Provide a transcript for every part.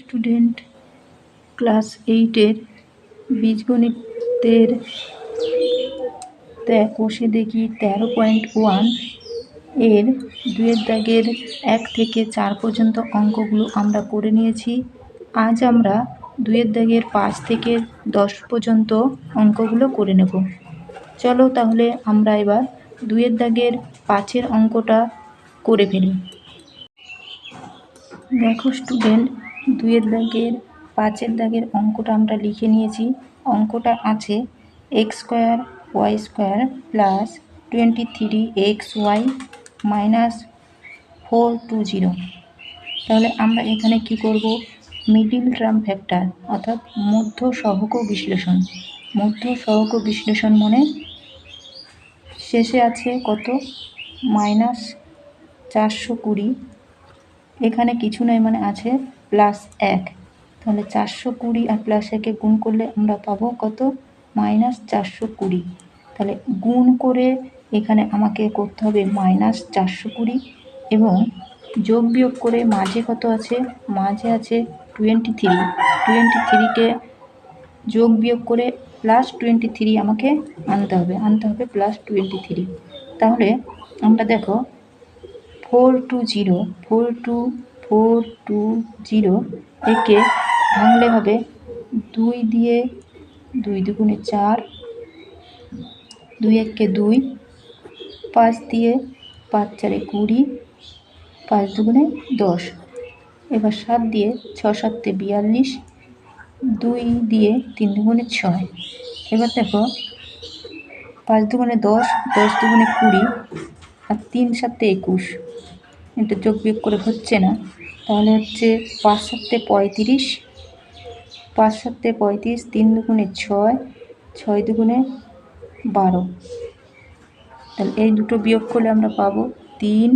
Student class 8-এর বীজগণিতের কোষে দেখি 13.1 এর 2-এর দাগের 1 থেকে 4 পর্যন্ত অঙ্কগুলো আমরা করে নিয়েছি। আজ আমরা 2-এর দাগের 5 থেকে 10 পর্যন্ত অঙ্কগুলো করে নেব। চলো তাহলে আমরা এবার 2-এর দাগের 5-এর অঙ্কটা করে ফেলি। দেখো স্টুডেন্ট, 2-এর দাগের 5-এর দাগের অঙ্কটা আমরা লিখে নিয়েছি। অঙ্কটা আছে x² y² plus 23xy minus 420। তাহলে আমরা এখানে কি করব, মিডিল টার্ম ফ্যাক্টর অর্থাৎ মধ্য সহগ বিশ্লেষণ। মধ্য সহগ বিশ্লেষণ মানে শেষে আছে কত, -420, এখানে কিছু নয় মানে আছে +1। তাহলে 420 আর +1-এ গুণ করলে আমরা পাবো কত, -420। তাহলে গুণ করে এখানে আমাকে করতে হবে -420 এবং যোগ বিয়োগ করে মাঝে কত আছে, মাঝে আছে 23। 23কে যোগ বিয়োগ করে +23 আমাকে আনতে হবে +23। তাহলে আমরা দেখো 420 একে ভাঙলে হবে 2 দিয়ে 2 দুগুণে 4, 2 একে 2, 5 দিয়ে 5 চারে 20, 5 দুগুণে 10। এবার 7 দিয়ে 6 7-এ 42, 2 দিয়ে 3 দুগুণে 6। এবার দেখো 5 দুগুণে 10, 10 দুগুণে 20 আর 3 7-এ 21। এটা যোগ বিয়োগ করে হচ্ছে না, তাহলে হচ্ছে 5 7-এ 35, 5 7-এ 35, 3 দুগুণে 6, 6 দুগুণে 12। তাহলে এই দুটো বিয়োগ করলে আমরা পাবো 3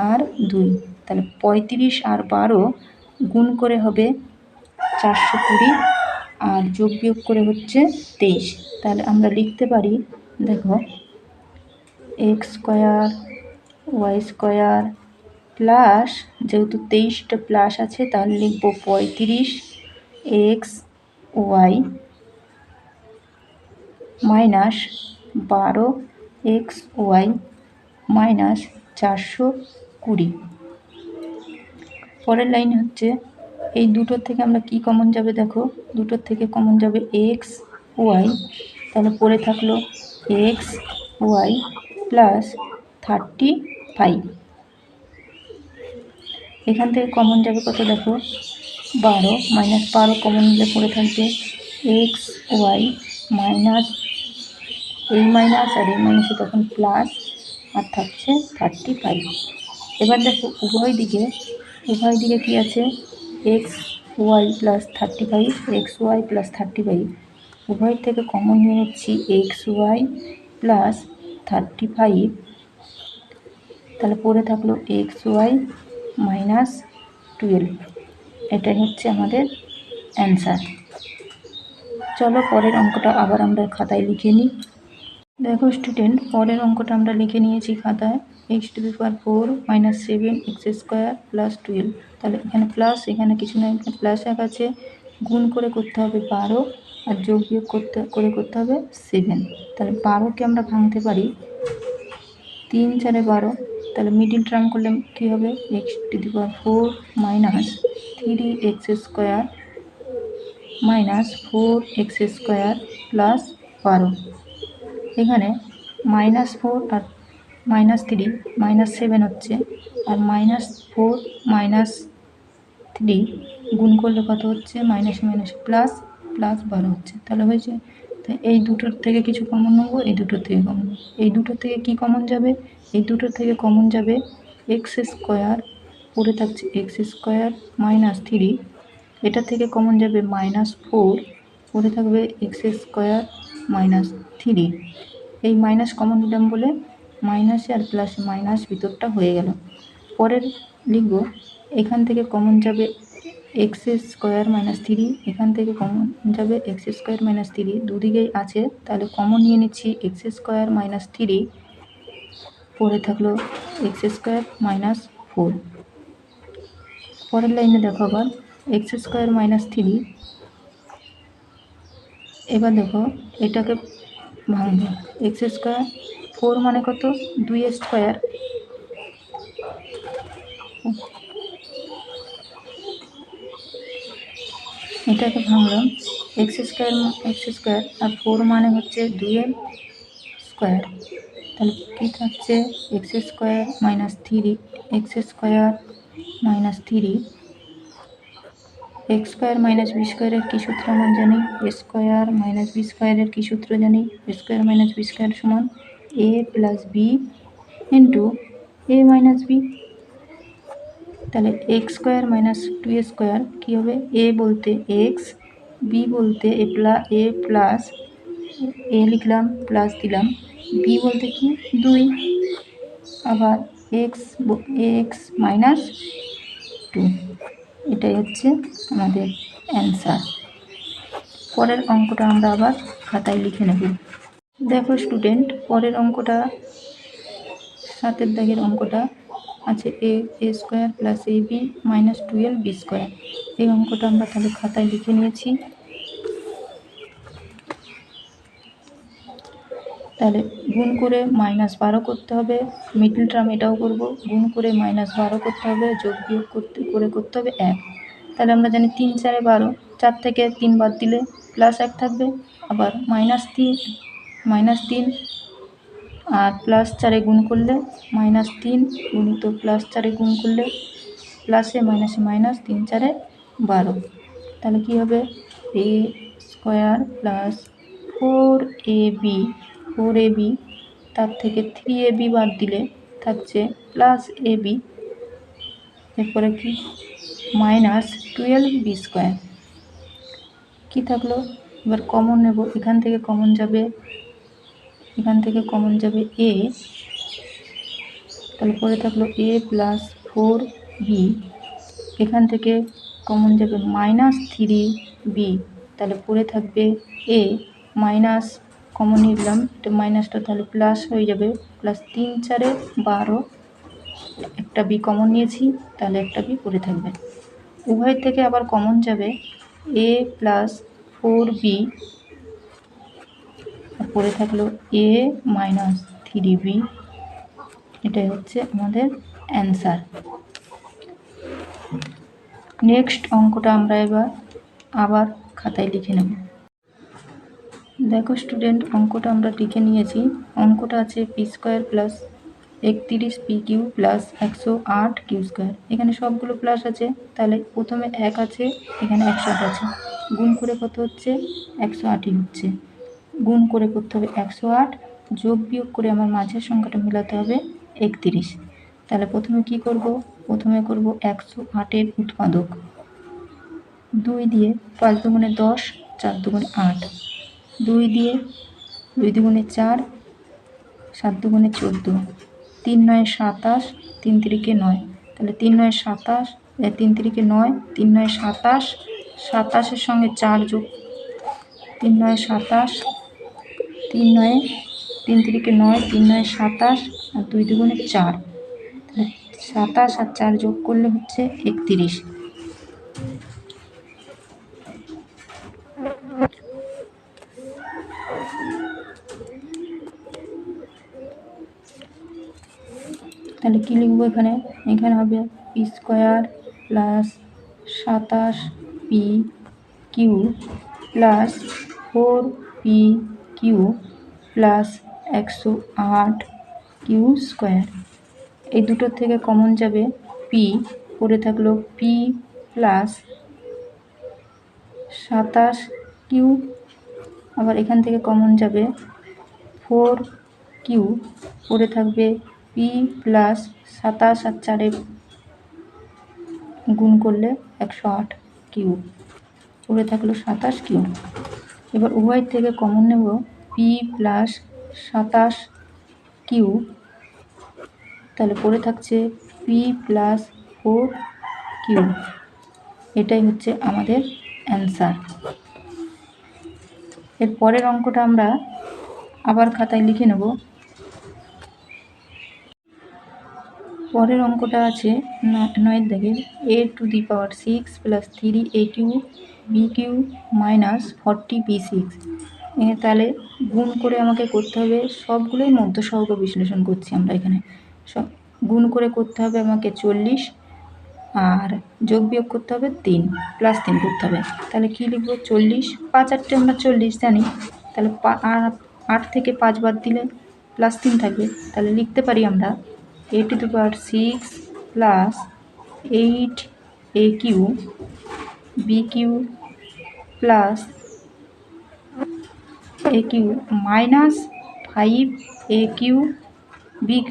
আর 2। তাহলে 35 আর 12 গুণ করে হবে 420 আর যোগ বিয়োগ করে হচ্ছে 23। তাহলে আমরা লিখতে পারি, দেখো x² y² প্লাস, যেহেতু 23টা প্লাস আছে তাহলে লিখবো 35xy মাইনাস 12xy মাইনাস 420। পরের লাইন হচ্ছে এই দুটোর থেকে আমরা কি কমন যাবে, দেখো দুটোর থেকে কমন যাবে xy। তাহলে পড়ে থাকলো xy প্লাস 35। এখান থেকে কমন যাবে কত, দেখো 12, -12 কমন নিলে পড়ে থাকবে xy মাইনাস এই মাইনাস আর এই মাইনাসে তখন প্লাস আর থাকছে 35। এবার দেখো উভয় দিকে কি আছে, xy প্লাস 35, xy প্লাস 35। উভয় থেকে কমন নিয়ে নিচ্ছি xy প্লাস 35। তাহলে পড়ে থাকলো xy মাইনাস 12। এটাই হচ্ছে আমাদের অ্যান্সার। চলো পরের অঙ্কটা আবার আমরা খাতায় লিখে নিই। দেখো স্টুডেন্ট, পরের অঙ্কটা আমরা লিখে নিয়েছি খাতায়, x⁴ - 7x² প্লাস 12। তাহলে এখানে প্লাস, এখানে কিছু না, এখানে +1 আছে, গুণ করে করতে হবে 12 আর যোগ বিয়োগ করতে হবে 7। তাহলে 12কে আমরা ভাঙতে পারি 3 4-এ 12। তাহলে মিডিল টার্ম করলে কী হবে, x⁴ minus 3x² minus 4x² plus 12। এখানে -4 আর -3 -7 হচ্ছে, আর -4 -3 গুণ করলে কত হচ্ছে, মাইনাস প্লাস প্লাস 12 হচ্ছে। তাহলে হয়েছে, তাই এই দুটোর থেকে কিছু কমন নেবো, এই দুটোর থেকে কমন, এই দুটোর থেকে কি কমন যাবে, এই দুটোর থেকে কমন যাবে x², পড়ে থাকছে x² -3। এটা থেকে কমন যাবে -4, পড়ে থাকবে x² -3। এই মাইনাস কমন নিলাম বলে মাইনাসে আর প্লাসে মাইনাস ভিতরটা হয়ে গেল। পরের লিখব, এখান থেকে কমন যাবে x² -3, এখান থেকে কমন যাবে x² -3, দুদিকেই আছে, তাহলে কমন নিয়ে নিচ্ছি x² -3, পড়ে থাকলো x² -4। পরের লাইনে দেখো আবার এক্স স্কোয়ার মাইনাস 3। এবার দেখো এটাকে ভাঙবো। এক্স স্কোয়ার 4 মানে কত, 2 স্কোয়ার, এটাকে ভাঙলাম। এক্স স্কোয়ার আর 4 মানে হচ্ছে 2 স্কোয়ার, তাহলে কী থাকছে, x square minus 3, x square minus 3, x square minus b স্কোয়ারের কী সূত্র আমরা জানি, এ স্কোয়ার মাইনাস বি স্কোয়ারের কী সূত্র জানি, এ স্কোয়ার মাইনাস বি স্কোয়ার সমান এ প্লাস বি ইন্টু এ মাইনাস বি। তাহলে এক্স স্কোয়ার মাইনাস 2 স্কোয়ার কী হবে, এ বলতে এক্স, বি বলতে এ প্লাস এ লিখলাম প্লাস দিলাম, বি বলতে কি 2, আবার এক্স মাইনাস 2। এটাই হচ্ছে আমাদের অ্যান্সার। পরের অঙ্কটা আমরা আবার খাতায় লিখে নেব। দেখো স্টুডেন্ট, পরের অঙ্কটা 7 দাগের অঙ্কটা আছে এ square plus A B minus 12 B square. এই অঙ্কটা আমরা তাহলে খাতায় লিখে নিয়েছি। তাহলে গুণ করে -12 করতে হবে, মিডল টার্ম এটাও করব, গুণ করে -12 করতে হবে, যোগ বিয়োগ করতে হবে 1। তাহলে আমরা জানি 3 4 12, 4 থেকে 3 বাদ দিলে +1 থাকবে, আবার -3 আর +4 গুণ করলে -3 গুণিত +4 গুণ করলে প্লাসে মাইনাসে মাইনাস, 3 4 12। তাহলে কী হবে, এ স্কোয়ার প্লাস 4ab, তার থেকে 3ab বাদ দিলে থাকছে +ab, এরপরে কি -12b স্কোয়ার। কী থাকলো, এবার কমন নেব, এখান থেকে কমন যাবে a, তাহলে পরে থাকলো a প্লাস 4b, এখান থেকে কমন যাবে -3b, তাহলে পরে থাকবে a, মাইনাস কমন নিলাম, এটা মাইনাসটা তাহলে প্লাস হয়ে যাবে, প্লাস 3 4 12, একটা বি কমন নিয়েছি, তাহলে একটা বি পড়ে থাকবে। উভয় থেকে আবার কমন যাবে a প্লাস 4b, পড়ে থাকলো a মাইনাস 3b। এটাই হচ্ছে আমাদের অ্যান্সার। নেক্সট অঙ্কটা আমরা এবার আবার খাতায় লিখে নেব। দেখো স্টুডেন্ট, অঙ্কটা আমরা লিখে নিয়েছি। অঙ্কটা আছে p square plus 31 p q plus 108 q square. এখানে সবগুলো প্লাস আছে, তাহলে প্রথমে 1 আছে, এখানে 108 আছে, গুণ করে কত হচ্ছে, 108ই হচ্ছে। গুণ করে করতে হবে 108, যোগ বিয়োগ করে আমার মাঝের সংখ্যাটা মেলাতে হবে 31। তাহলে প্রথমে কি করব, প্রথমে করব 108-এর উৎপাদক, 2 দিয়ে 5 দুগুণে 10, 4 দুগুণে 8, 2 দিয়ে 2 দুগুণে 4, 7 দুগুণে 14, 3 9 27, 3 3 9, তাহলে 3 9 27, 3 3 9, 3 9 27, 27-এর সঙ্গে 4 যোগ, 3 9 27, 3 9 3 3 9, 3 9 27 আর 2 দুগুণে 4, তাহলে 27 আর 4 যোগ করলে হচ্ছে 31। তাহলে কী লিখবো, এখানে হবে p square plus 27 p q plus 4 p q plus 108 q square. এই দুটোর থেকে কমন যাবে পি, পড়ে থাকলো পি প্লাস 27 কিউ, আবার এখান থেকে কমন যাবে 4 কিউ, পড়ে থাকবে পি প্লাস 27 আর 4 গুণ করলে 108 কিউ, পড়ে থাকলো 27 কিউ। এবার উভয় থেকে কমন নেব পি প্লাস 27 কিউ, তাহলে পড়ে থাকছে পি প্লাস 4 কিউ। এটাই হচ্ছে আমাদের অ্যান্সার। এর পরের অঙ্কটা আমরা আবার খাতায় লিখে নেব। পরের অঙ্কটা আছে 9 দাগের a⁶ plus 3a³ b³ minus 40b6। তাহলে গুণ করে আমাকে করতে হবে, সবগুলোই মধ্য সহগ বিশ্লেষণ করছি আমরা এখানে। সব গুণ করে করতে হবে আমাকে 40, আর যোগ বিয়োগ করতে হবে 3, প্লাস 3 করতে হবে। তাহলে কী লিখব? 40, 5 8 আমরা 40 জানি, তাহলে 8 থেকে 5 বাদ দিলে প্লাস 3 থাকবে। তাহলে লিখতে পারি আমরা a⁶ plus 8a³ b³ plus a³ minus 5a³ b³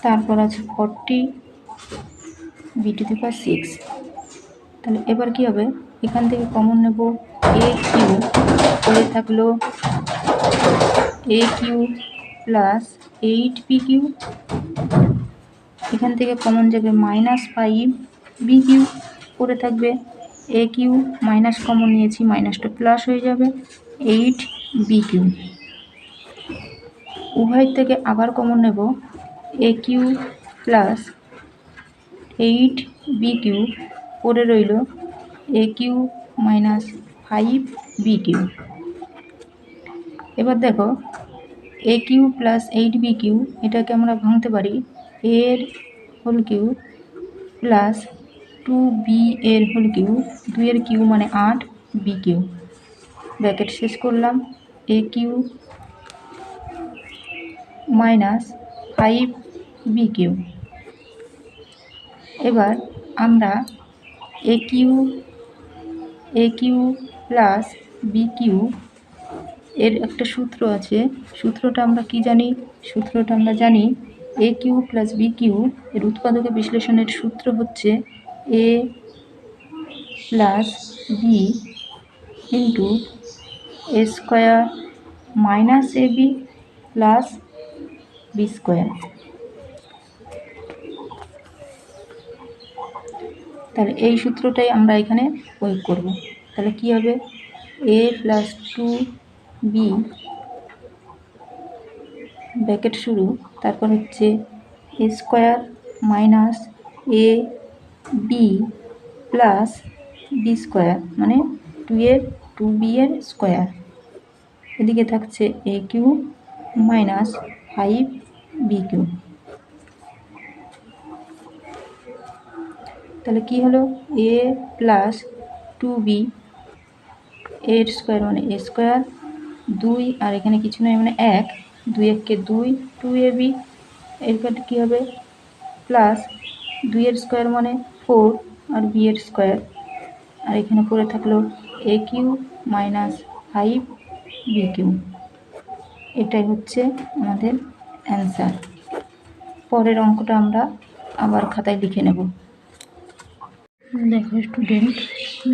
তারপর আছে 40 b⁶। তাহলে এবার কি হবে? এখান থেকে কমন নেব a³ পরে থাকলো a³ প্লাস 8b³ এখান থেকে কমন যাবে মাইনাস 5b³ পরে থাকবে a³ মাইনাস কমন নিয়েছি, মাইনাসটা প্লাস হয়ে যাবে 8b³ উভয় থেকে আবার কমন নেব a³ প্লাস 8b³ পরে রইল a³ মাইনাস 5b³। এবার দেখো a³ প্লাস 8b³ এটাকে আমরা ভাঙতে পারি এর হোল কিউব প্লাস 2b এর হোল কিউব, 2 এর কিউব মানে 8 b³ ব্র্যাকেট শেষ করলাম a³ মাইনাস 5b³। এবার আমরা a³ প্লাস b³ এর একটা সূত্র আছে, সূত্রটা আমরা কি জানি? সূত্রটা আমরা জানি a³ প্লাস b³ এর উৎপাদকে বিশ্লেষণের সূত্র হচ্ছে a plus b into a square minus ab plus b square. তাহলে এই সূত্রটাই আমরা এখানে প্রয়োগ করব। তাহলে কি হবে? a প্লাস 2b ব্র্যাকেট শুরু, তারপর হচ্ছে a square minus a b plus b square মানে 2b এর স্কোয়ার, এদিকে থাকছে a³ মাইনাস 5b³। তাহলে কি হলো? a প্লাস 2b এর স্কোয়ার মানে a স্কোয়ার, 2 আর এখানে কিছু নয় মানে 1, 2 1 2, 2ab এরপর কী হবে? প্লাস 2 এর স্কোয়ার মানে 4 আর b এর স্কোয়ার, আর এখানে পড়ে থাকলো a³ মাইনাস 5b³। এটাই হচ্ছে আমাদের অ্যান্সার। পরের অঙ্কটা আমরা আবার খাতায় লিখে নেব। দেখো স্টুডেন্ট,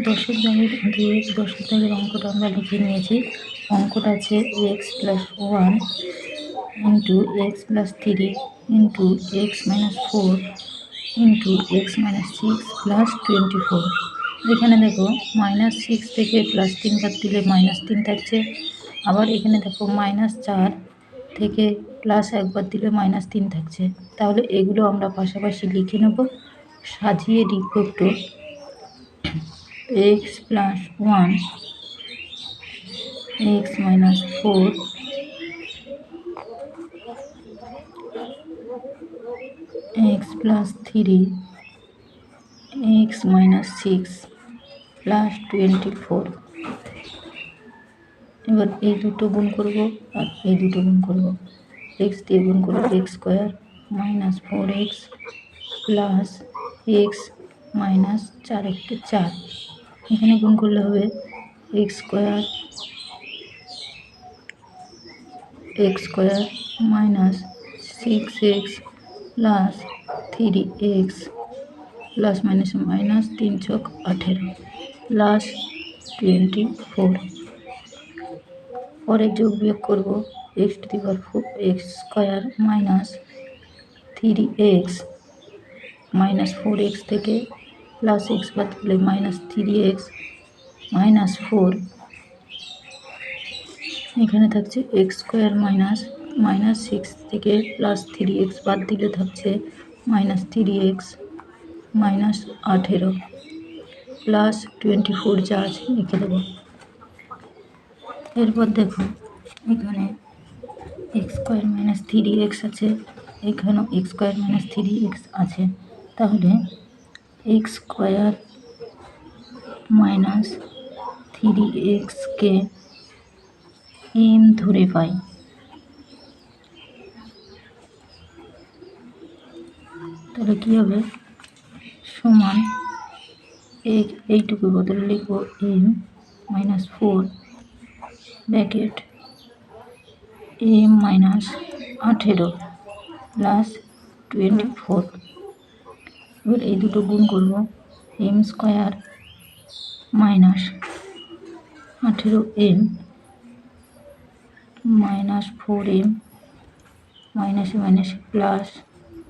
10 দাগের অঙ্কটা আমরা লিখে নিয়েছি। অঙ্কটা আছে x plus 1 into x plus 3 into x minus 4 into x minus 6 plus 24। এখানে দেখো -6 থেকে +3 বাদ দিলে -3 থাকছে, আবার এখানে দেখো -4 থেকে +1 বাদ দিলে -3 থাকছে। তাহলে এগুলো আমরা পাশাপাশি লিখে নেব, সাজিয়ে লিখব একটু। x plus 1 x minus 4 x plus 3 x minus 6 plus 24। এবার এই দুটো গুণ করব আর এই দুটো গুণ করব, x দিয়ে গুণ করব x square minus 4x plus x minus 4 1 4। এখানে গুণ করলে হবে x square minus 6x plus 3x plus minus minus 3 ছক 18 প্লাস 24। পরে যোগ বিয়োগ করব x square minus 3x minus 4x থেকে প্লাস x বাদ দিলে মাইনাস 3x মাইনাস 4। এখানে থাকছে x স্কোয়ার মাইনাস -6 থেকে +3x বাদ দিলে থাকছে -3x -18 +24 যা আছে লিখে দেব। এরপর দেখো এখানে x² - 3x আছে, এখানেও x² - 3x আছে, তাহলে x² - 3x কে m ধরে পাই। তাহলে কি হবে, সমান এইটুকু বদলে লিখব m - 4 ব্র্যাকেট m - 18 +24। এবার এই দুটো গুণ করব, m² - 18m -4m মাইনাসে মাইনাসে প্লাস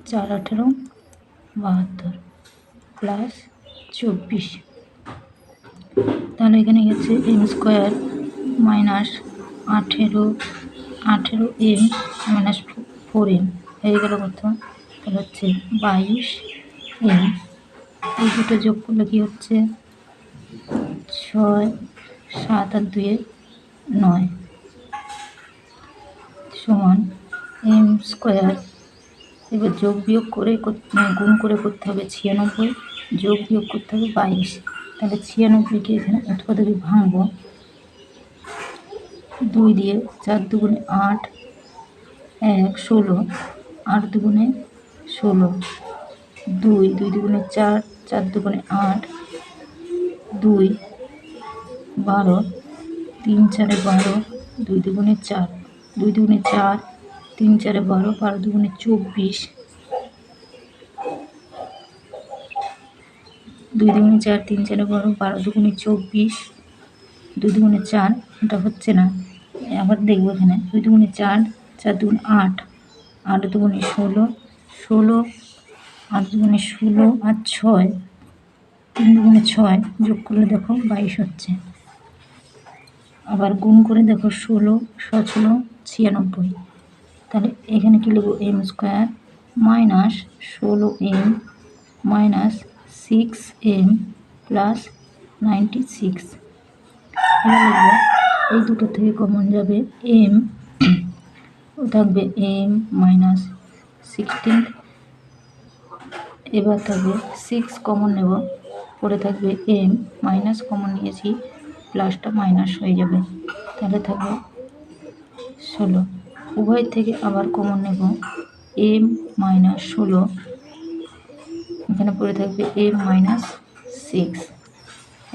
4 18 72 +24। তাহলে এখানে গেছে m² - 18m -4m হয়ে গেল কত, তাহলে হচ্ছে 22m। এই দুটো যোগ করলে কি হচ্ছে 6 7 আর 2 9 সমান m²। এবার যোগ বিয়োগ করে গুণ করে করতে হবে 96, যোগ বিয়োগ করতে হবে 22। তাহলে 96কে এখানে উৎপাদকে ভাঙবো 2 দিয়ে, 4 দুগুণে 8, 1 16, 8 দুগুণে 16, 2 2 দুগুণে 4, 4 দুগুণে 8, 2 12, 3 4 12, 2 দুগুণে 4, 2 দুগুণে 4, 3 4 12, 12 দুগুণে 24, 2 দুগুণে 4, 3 4 12, 12 দুগুণে 24, 2 দুগুণে 4, এটা হচ্ছে না, আবার দেখবো এখানে 2 দুগুণে 4, 4 দুগুণে 8, 8 দুগুণে 16, 16, 8 দুগুণে 16 আর 6, 3 দুগুণে 6, যোগ করলে দেখো 22 হচ্ছে। আবার গুণ করে দেখো 16 16 96। তাহলে এখানে কি লিখব, m² -16m -6m +96। এবার লিখব, এই দুটো থেকে কমন যাবে m, থাকবে m -16, এবার থাকবে 6 কমন নেব, পরে থাকবে m, মাইনাস কমন নিয়েছি, প্লাসটা মাইনাস হয়ে যাবে, তাহলে থাকবে 16। উভয় থেকে আবার কমন নেব m -16, এখানে পড়ে থাকবে m -6।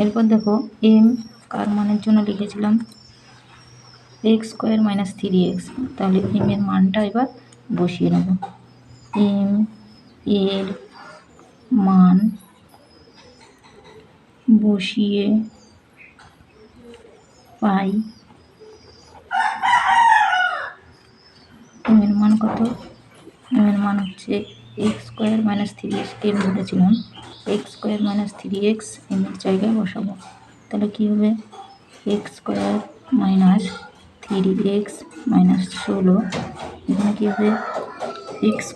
এরপর দেখো m কার মানের জন্য লিখেছিলাম, x² - 3x, তাহলে m এর মানটা এবার বসিয়ে নেব। m এর মান বসিয়ে পাই, m এর মান কত, m এর মান হচ্ছে x² - 3x, m বলেছিলাম, x² - 3x m এর জায়গায় বসাবো, তাহলে কি হবে x² - 3x -16, এখানে কি হবে x²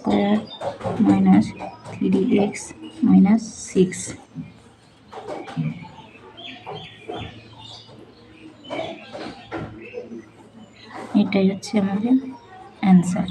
- 3x -6। এটাই হচ্ছে আমাদের অ্যান্সার।